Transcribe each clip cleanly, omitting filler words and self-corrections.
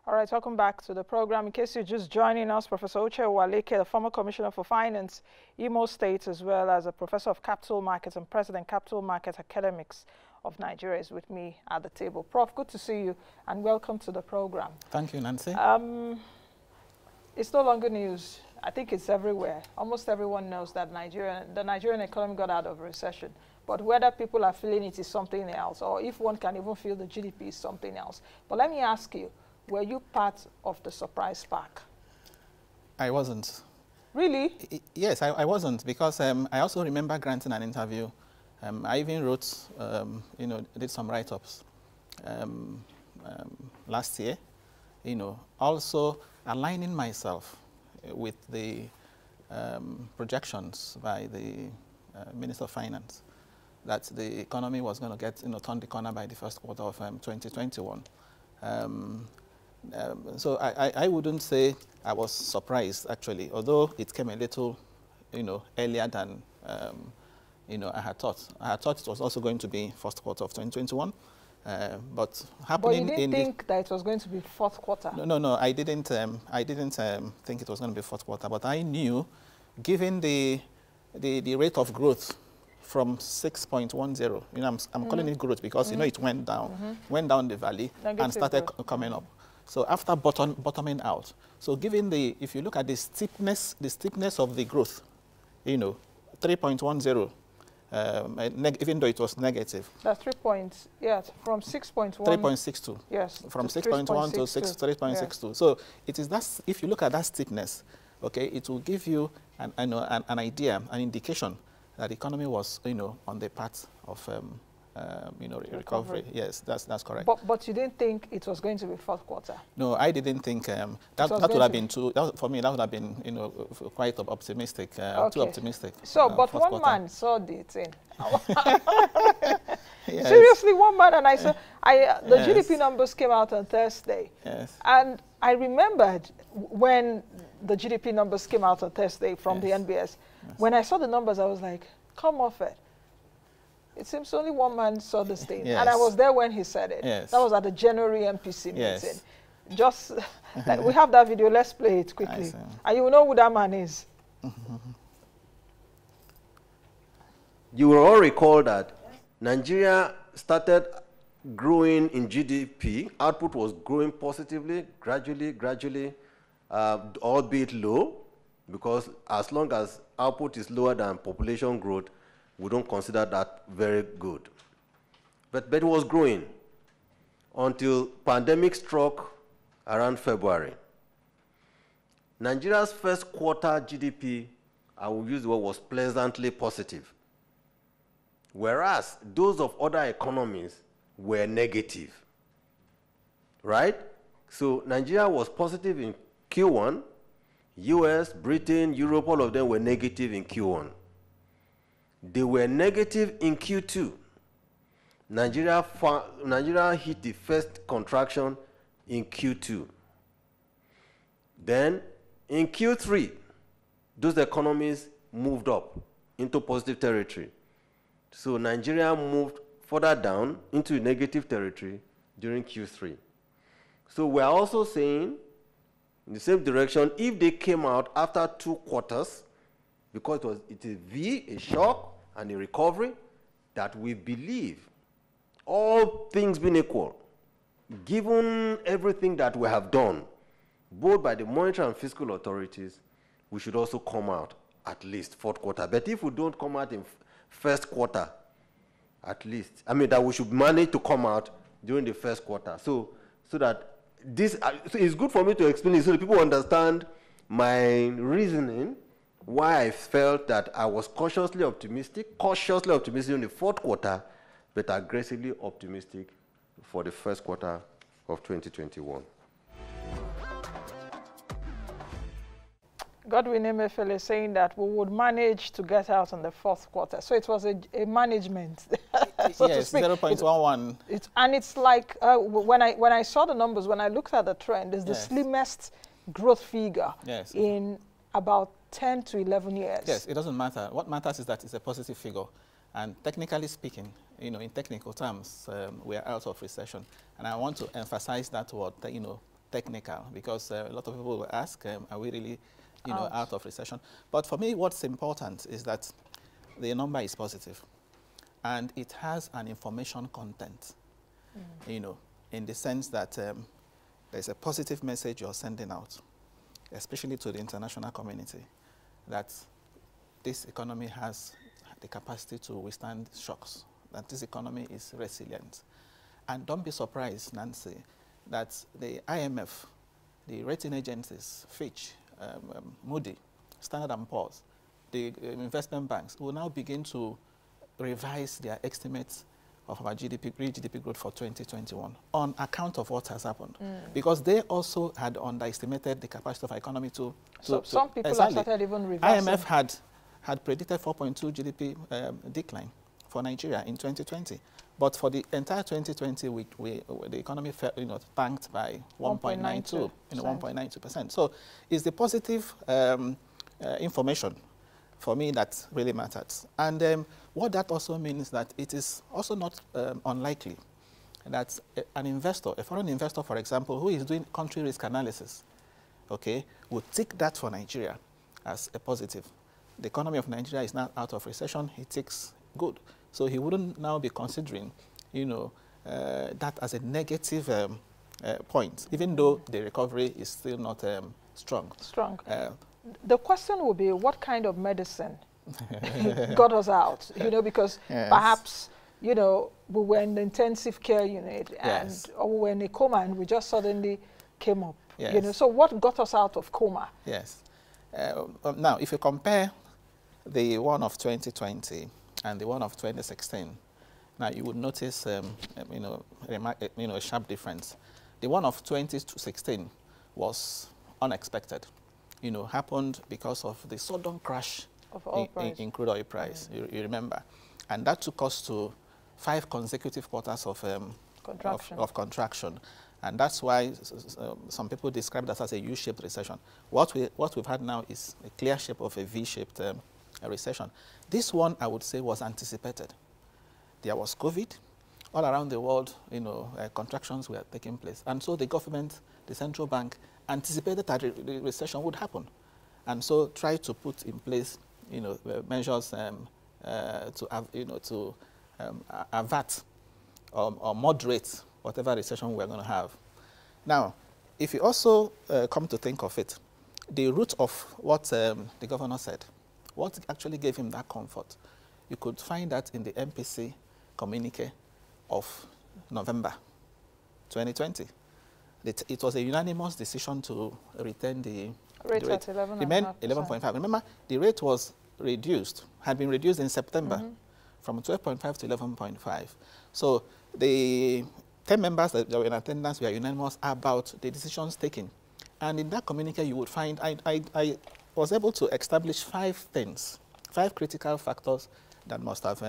All right, welcome back to the program. In case you're just joining us, Professor Uche Uwaleke, the former Commissioner for Finance, Imo State, as well as a Professor of Capital Markets and President Capital Market Academics of Nigeria, is with me at the table. Prof, good to see you and welcome to the program. Thank you, Nancy. It's no longer news. I think it's everywhere. Almost everyone knows that the Nigerian economy got out of recession. But whether people are feeling it is something else, or if one can even feel the GDP is something else. But let me ask you, were you part of the surprise pack? I wasn't. Really? Yes, I wasn't, because I also remember granting an interview. I even wrote, did some write-ups last year, also aligning myself with the projections by the Minister of Finance that the economy was going to get, turn the corner by the first quarter of 2021. So I wouldn't say I was surprised, actually, although it came a little, earlier than, I had thought. I had thought it was also going to be first quarter of 2021, but happening. But you didn't think that it was going to be fourth quarter? No, I didn't think it was going to be fourth quarter, but I knew, given the rate of growth from 6.10, I'm calling it growth because, it went down the valley and started coming up. So after bottoming out, so given if you look at the steepness of the growth, 3.10, even though it was negative. That's 3 points, yes, from 6.1. 3.62. Yes. From 6.1 to 3.62. Yes. So it is that, if you look at that steepness, okay, it will give you an idea, an indication that the economy was, on the path of, recovery. Yes, that's correct. But you didn't think it was going to be fourth quarter? No, I didn't think that would have been too. For me, that would have been, quite optimistic, okay. Too optimistic. So, but one man saw the thing. Yes. Seriously, one man, and I saw the GDP numbers came out on Thursday. Yes. And I remembered when the GDP numbers came out on Thursday from the NBS. Yes. When I saw the numbers, I was like, come off it. It seems only one man saw this thing. Yes. And I was there when he said it. Yes. That was at the January MPC meeting. Just, like, we have that video, let's play it quickly. And you will know who that man is. You will all recall that Nigeria started growing in GDP. Output was growing positively, gradually, albeit low, because as long as output is lower than population growth, we don't consider that very good. But it was growing until pandemic struck around February. Nigeria's first quarter GDP, I will use the word, was pleasantly positive, whereas those of other economies were negative, right? So Nigeria was positive in Q1, US, Britain, Europe, all of them were negative in Q1. They were negative in Q2. Nigeria hit the first contraction in Q2. Then in Q3, those economies moved up into positive territory. So Nigeria moved further down into negative territory during Q3. So we're also saying, in the same direction, if they came out after 2 quarters, because it is a shock and a recovery, that we believe, all things being equal, given everything that we have done, both by the monetary and fiscal authorities, we should also come out at least fourth quarter. But if we don't come out in first quarter, at least, that we should manage to come out during the first quarter. So that this, so it's good for me to explain it so that people understand my reasoning, why I felt that I was cautiously optimistic in the fourth quarter, but aggressively optimistic for the first quarter of 2021. Godwin Emefiele saying that we would manage to get out in the fourth quarter. So it was a management. So yes, 0.11. And it's like, when I saw the numbers, when I looked at the trend, it's the slimmest growth figure in about 10 to 11 years. Yes, it doesn't matter. What matters is that it's a positive figure. And technically speaking, in technical terms, we are out of recession. And I want to emphasize that word, that, technical, because a lot of people will ask, are we really, out of recession? But for me, what's important is that the number is positive, and it has an information content, in the sense that there's a positive message you're sending out, especially to the international community, that this economy has the capacity to withstand shocks, that this economy is resilient. And don't be surprised, Nancy, that the IMF, the rating agencies, Fitch, Moody, Standard & Poor's, the investment banks will now begin to revise their estimates of our GDP, real GDP growth for 2021 on account of what has happened. Because they also had underestimated the capacity of our economy to some people have started even reversing. IMF had predicted 4.2 GDP decline for Nigeria in 2020. But for the entire 2020, the economy fell, tanked by 1.92, 1.92%. So it's the positive information for me that really matters. And what that also means is that it is also not unlikely that an investor, a foreign investor, for example, who is doing country risk analysis, would take that for Nigeria as a positive. The economy of Nigeria is now out of recession. He takes good. So he wouldn't now be considering, that as a negative point, even though the recovery is still not strong. The question will be, what kind of medicine got us out? Because perhaps, we were in the intensive care unit, and or we were in a coma, and we just suddenly came up. So what got us out of coma? Yes. Now, if you compare the one of 2020 and the one of 2016, now you would notice, a sharp difference. The one of 2016 was unexpected. Happened because of the sudden crash in crude oil price. You remember, and that took us to 5 consecutive quarters of contraction. And that's why some people describe that as a U-shaped recession. What we've had now is a clear shape of a V-shaped recession. This one, I would say, was anticipated. There was COVID. All around the world, contractions were taking place. And so the government, the central bank, anticipated that the recession would happen. And so tried to put in place, measures to avert or moderate whatever recession we're going to have. Now, if you also come to think of it, the root of what the governor said, what actually gave him that comfort, you could find that in the MPC communique of November 2020. It was a unanimous decision to retain the rate at 11.5%. Remember, the rate was reduced, had been reduced in September from 12.5 to 11.5. So the 10 members that were in attendance were unanimous about the decisions taken. And in that communique, you would find, I was able to establish 5 things, 5 critical factors that must have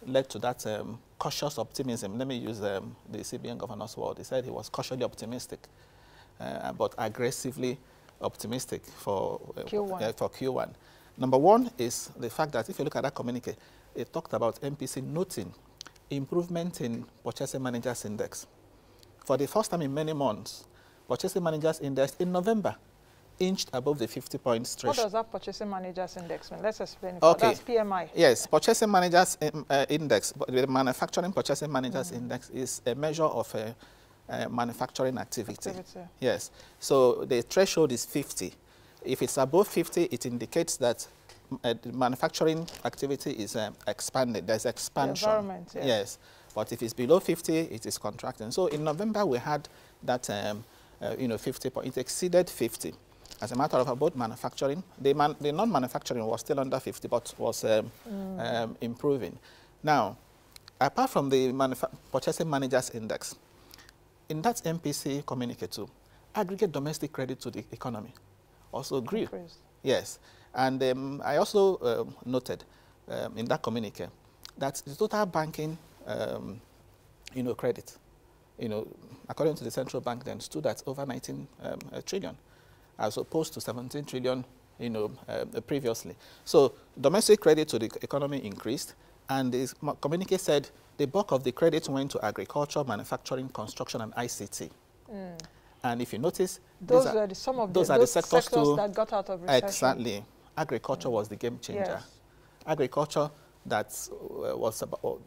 led to that cautious optimism. Let me use the CBN governor's word. He said he was cautiously optimistic, but aggressively optimistic for Q1. Number 1 is the fact that if you look at that communique, it talked about MPC noting improvement in Purchasing Managers Index. For the first time in many months, Purchasing Managers Index in November inched above the 50 points threshold. What does that Purchasing Managers Index mean? Let's explain it. Okay. That's PMI. Yes, Purchasing Managers Index, the Manufacturing Purchasing Managers Index is a measure of manufacturing activity. Yes, so the threshold is 50. If it's above 50, it indicates that the manufacturing activity is expanded. There's expansion. The environment, yes. But if it's below 50, it is contracting. So in November, we had that 50 it exceeded 50. As a matter of fact, both manufacturing, the non-manufacturing was still under 50, but was improving. Now, apart from the Purchasing Managers Index, in that MPC communique too, aggregate domestic credit to the economy also grew. Increased. Yes, and I also noted in that communique that the total banking, credit, according to the central bank, then stood at over 19 trillion. As opposed to 17 trillion, previously. So domestic credit to the economy increased, and the communique said the bulk of the credit went to agriculture, manufacturing, construction, and ICT. And if you notice, those are some of those the sectors that got out of recession. Exactly. Agriculture was the game changer. Yes. Agriculture that was about,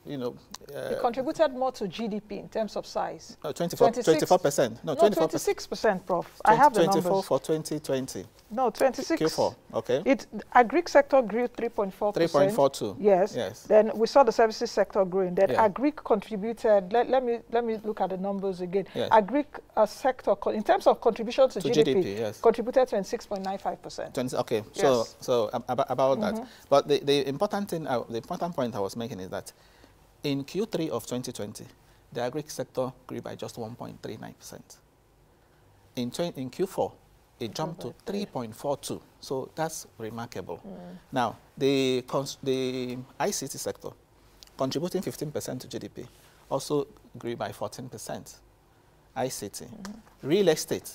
it contributed more to GDP in terms of size. 24%. No, 26%, Prof. I have the numbers. 24 for 2020. No, 26. Q4, okay. Agric sector grew 3.4%. 3.42. Yes. Yes. Then we saw the services sector growing. Then Yeah. Agric contributed, let me look at the numbers again. Yes. Agric sector, in terms of contribution to GDP, yes. contributed 26.95%. Okay, Yes. so about that. But the important thing, the important point I was making is that in Q3 of 2020, the agric sector grew by just 1.39%. In Q4, it jumped to 3.42. So that's remarkable. Now, the ICT sector, contributing 15% to GDP, also grew by 14%. ICT. Real estate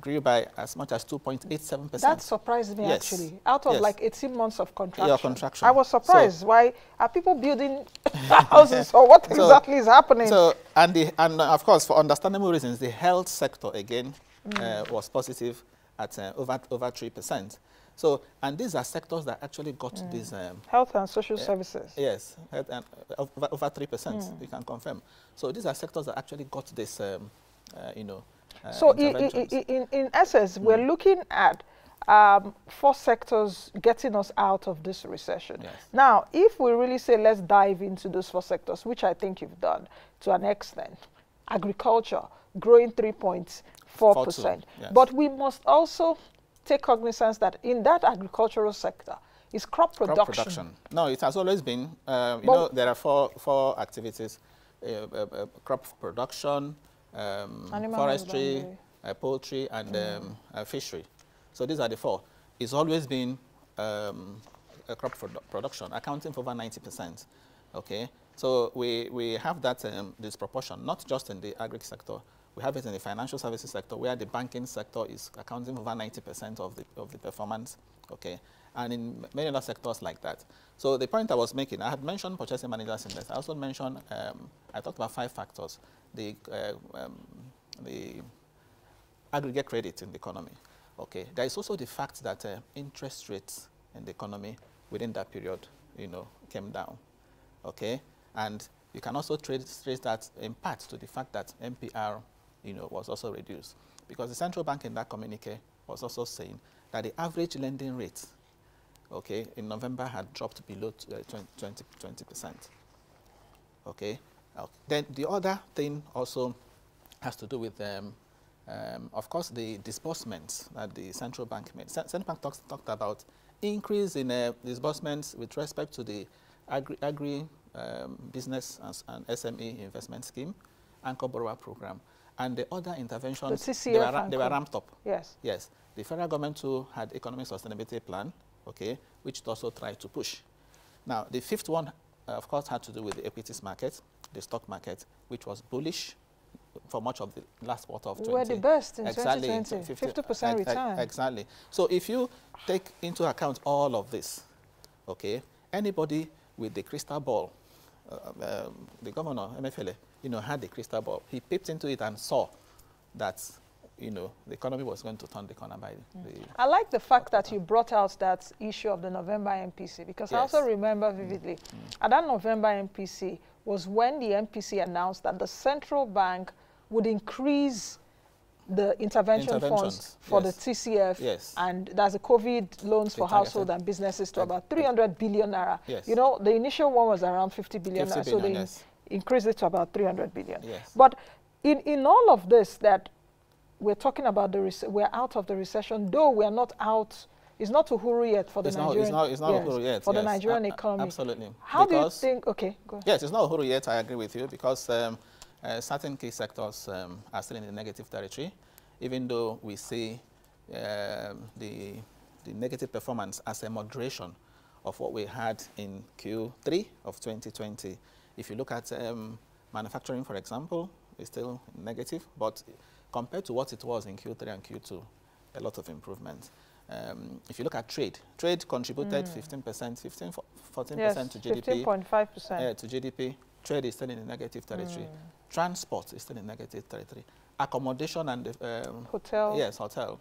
grew by as much as 2.87%. That surprised me, Yes. actually. Out of Yes. like 18 months of contraction. Yeah, contraction. I was surprised. Why are people building houses, or what exactly is happening? So, and of course, for understandable reasons, the health sector again was positive at over 3%. So, and these are sectors that actually got these health and social services. Yes, health and over 3%. We can confirm. So these are sectors that actually got this, So in essence, we're looking at 4 sectors getting us out of this recession. Yes. Now, if we really say let's dive into those 4 sectors, which I think you've done to an extent, agriculture growing 3.4%. Yes. But we must also take cognizance that in that agricultural sector is crop production. No, it has always been. There are four activities: crop production, forestry, poultry, and fishery. So these are the 4. It's always been crop production, accounting for over 90%. Okay, so we have that disproportion, not just in the agri sector. We have it in the financial services sector, where the banking sector is accounting for over 90% of the performance. Okay, and in many other sectors like that. So the point I was making, I had mentioned purchasing managers index. I also mentioned, I talked about 5 factors. The aggregate credit in the economy. Okay, there is also the fact that interest rates in the economy within that period, came down. Okay, and you can also trace that in part to the fact that MPR, was also reduced, because the central bank in that communique was also saying that the average lending rate, okay, in November had dropped below 20%. Okay, then the other thing also has to do with, of course, the disbursements that the central bank made. Central bank talked about increase in disbursements with respect to the agri business and SME investment scheme, anchor borrower program, and the other interventions. The TCF they were ramped up. Yes. Yes. The federal government too had economic sustainability plan, okay, which it also tried to push. Now, the 5th one, of course, had to do with the equities market, the stock market, which was bullish for much of the last quarter of 2020. We were the best in exactly, 2020, 50% return. Exactly. So if you take into account all of this, okay, anybody with the crystal ball, the governor, MFLA, had the crystal ball. He peeped into it and saw that, the economy was going to turn the corner by the... I like the fact that you brought out that issue of the November MPC, because I also remember vividly. At that November MPC was when the MPC announced that the central bank would increase the intervention funds for the TCF, and there's a COVID loans for household and businesses to about 300 billion naira. Yes. The initial one was around 50 billion naira, so they increased it to about 300 billion. Yes. But in all of this that we're talking about, we're out of the recession, though we're not out. It's not uhuru yet for the Nigerian. It's not uhuru yet for the Nigerian economy. Absolutely. How do you think? Okay, go ahead. Yes, it's not uhuru yet. I agree with you, because certain key sectors are still in the negative territory, even though we see the negative performance as a moderation of what we had in Q3 of 2020. If you look at manufacturing, for example, it's still negative, but compared to what it was in Q3 and Q2, a lot of improvement. If you look at trade contributed 14% to GDP. 15.5% to GDP. Trade is still in the negative territory. Transport is still in negative territory. accommodation and hotel. Yes, hotel.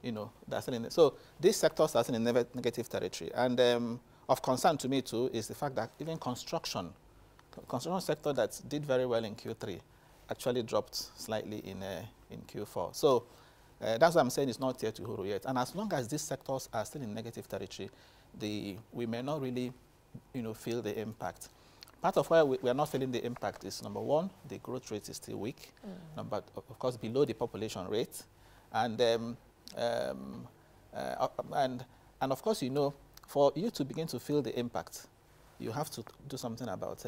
You know, that's still in it. So these sectors are still in negative territory. And of concern to me too is the fact that even construction sector that did very well in Q3 actually dropped slightly in Q4. So that's what I'm saying, it's not yet to huru yet. And as long as these sectors are still in negative territory, we may not really, you know, feel the impact. Part of why we are not feeling the impact is, number one, the growth rate is still weak. Number, of course, below the population rate. And of course, you know, for you to begin to feel the impact, you have to do something about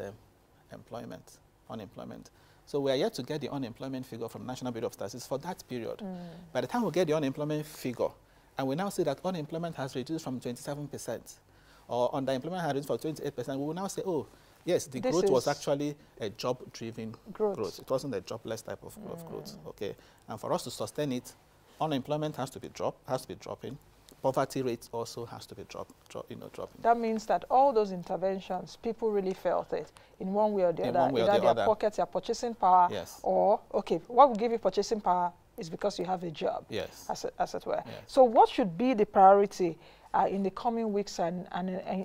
unemployment. So we are yet to get the unemployment figure from National Bureau of Statistics for that period. By the time we get the unemployment figure, and we now see that unemployment has reduced from 27%, or underemployment has reduced from 28%, we will now say, oh, yes, the growth was actually a job-driven growth. It wasn't a jobless type of growth. Okay, and for us to sustain it, unemployment has to be dropping. Poverty rate also has to be dropping. That means that all those interventions, people really felt it in one way or the other. Either their pockets, their purchasing power, or, okay, what will give you purchasing power is because you have a job, as it were. So what should be the priority in the coming weeks and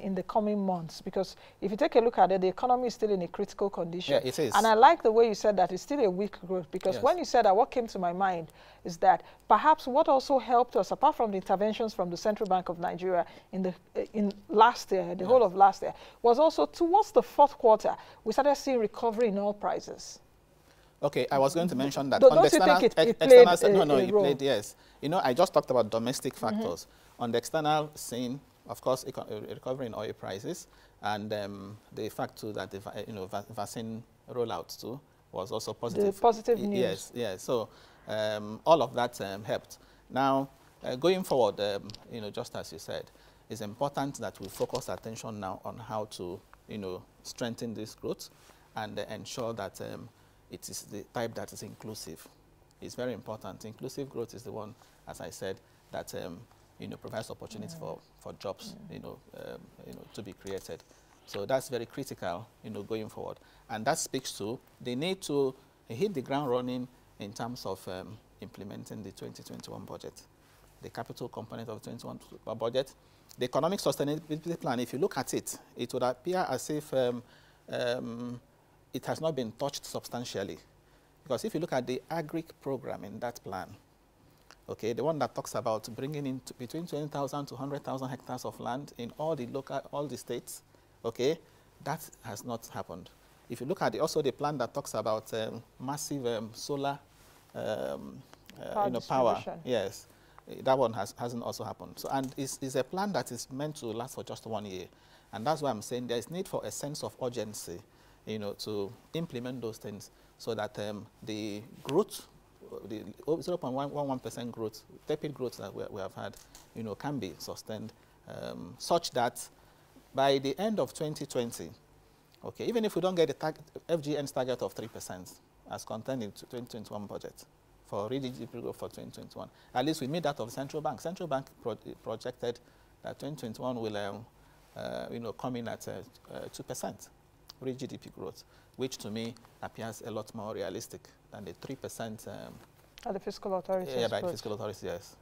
in the coming months? Because if you take a look at it, the economy is still in a critical condition. Yeah, it is. And I like the way you said that it's still a weak growth, because when you said that, what came to my mind is that perhaps what also helped us, apart from the interventions from the Central Bank of Nigeria in last year, the whole of last year, was also towards the fourth quarter, we started seeing recovery in oil prices. Okay, I was going to mention that. Don't you think it played yes. You know, I just talked about domestic factors. On the external scene, of course, recovery in oil prices, and the fact too that the vaccine rollout too was also positive. The positive news. Yes. So all of that helped. Now, going forward, you know, just as you said, it's important that we focus attention now on how to, you know, strengthen this growth and ensure that it is the type that is inclusive. It's very important. Inclusive growth is the one, as I said, that you know, provides opportunity for jobs, you know, to be created. So that's very critical, you know, going forward. And that speaks to the need to hit the ground running in terms of implementing the 2021 budget, the capital component of the 2021 budget. The economic sustainability plan, if you look at it, it would appear as if it has not been touched substantially. Because if you look at the agric program in that plan, okay, the one that talks about bringing in between 20,000 to 100,000 hectares of land in all the states, okay, that has not happened. If you look at also the plan that talks about massive solar power, yes, that one hasn't also happened. So, and it's a plan that is meant to last for just 1 year. And that's why I'm saying there is need for a sense of urgency, you know, to implement those things so that the growth, the 0.11% growth, tepid growth that we have had, you know, can be sustained such that by the end of 2020, okay, even if we don't get the FGN's target of 3% as contained in 2021 budget for real GDP growth for 2021, at least we meet that of the Central Bank. Central Bank projected that 2021 will, you know, come in at 2% real GDP growth, which to me appears a lot more realistic than the 3%. At the fiscal authorities. Yeah, by the fiscal authorities, yes.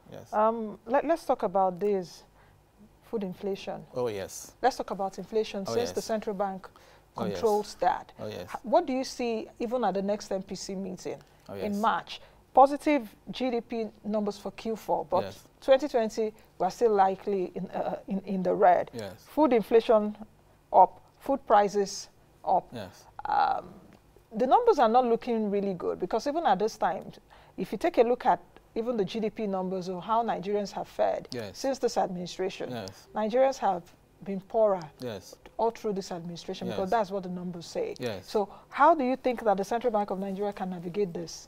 Let's talk about this food inflation. Oh, yes. Let's talk about inflation since the central bank controls that. Oh, yes. What do you see even at the next MPC meeting in March? Positive GDP numbers for Q4, but 2020 we're still likely in the red. Yes. Food inflation up, food prices up. Yes. The numbers are not looking really good, because even at this time, if you take a look at even the GDP numbers of how Nigerians have fared since this administration, Nigerians have been poorer all through this administration, because that's what the numbers say. So how do you think that the Central Bank of Nigeria can navigate this?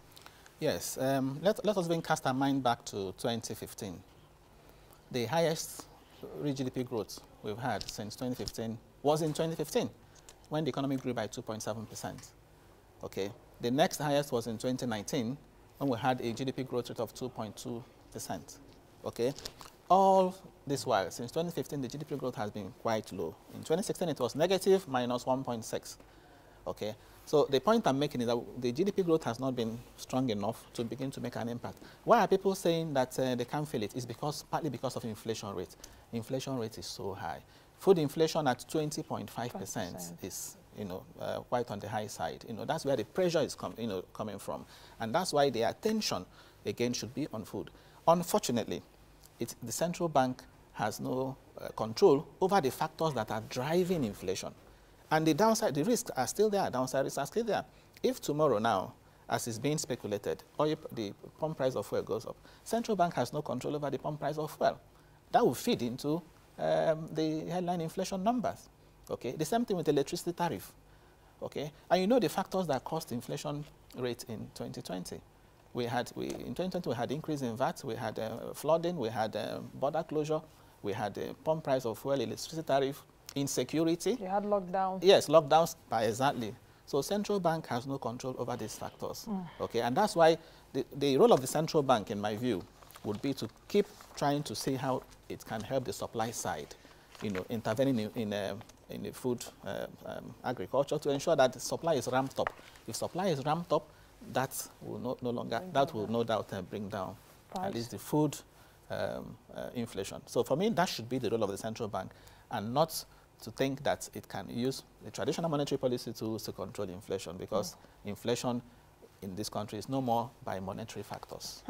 Yes, let us then cast our mind back to 2015. The highest real GDP growth we've had since 2015 was in 2015, when the economy grew by 2.7%. Okay, the next highest was in 2019, when we had a GDP growth rate of 2.2%. Okay, all this while, since 2015, the GDP growth has been quite low. In 2016, it was negative, minus 1.6. Okay, So the point I'm making is that the GDP growth has not been strong enough to begin to make an impact. Why are people saying that they can't feel it? It's partly because of inflation rate. Inflation rate is so high. Food inflation at 20.5% is, quite on the high side. That's where the pressure is coming from. And that's why the attention, again, should be on food. Unfortunately, the central bank has no control over the factors that are driving inflation. And the downside, the risks are still there, downside risks are still there. If tomorrow now, as is being speculated, the pump price of fuel goes up, central bank has no control over the pump price of fuel. That will feed into the headline inflation numbers. Okay, the same thing with the electricity tariff. Okay, and the factors that caused inflation rate in 2020. In 2020 we had increase in VAT, we had flooding, we had border closure, we had pump price of fuel, electricity tariff, insecurity. You had lockdowns. Yes, lockdowns, exactly. So central bank has no control over these factors. Okay, and that's why the role of the central bank, in my view, would be to keep trying to see how it can help the supply side, intervening in the food agriculture to ensure that the supply is ramped up. If supply is ramped up, that will no doubt bring down at least the food inflation. So for me, that should be the role of the central bank, and not to think that it can use the traditional monetary policy tools to control inflation, because inflation in this country is no more by monetary factors.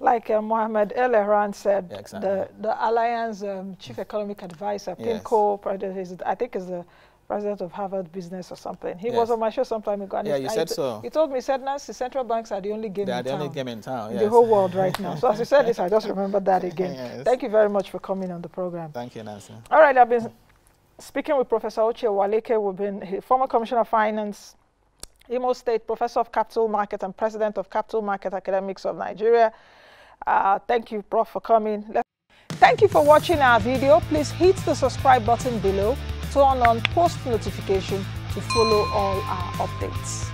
Like Mohammed El Ehran said, yeah, exactly. the Alliance Chief Economic Advisor, PIMCO, I think is the president of Harvard Business or something. He was on my show some time ago. And you said so. He told me, he said, Nancy, central banks are the only game in town. They are the only game in town, in the whole world right now. So as you said this, I just remembered that again. Yes. Thank you very much for coming on the program. Thank you, Nancy. All right, I've been speaking with Professor Uche Uwaleke. We've been former Commissioner of Finance, Imo State, Professor of Capital Market and President of Capital Market Academics of Nigeria. Thank you, Prof, for coming. Thank you for watching our video. Please hit the subscribe button below, turn on post notification to follow all our updates.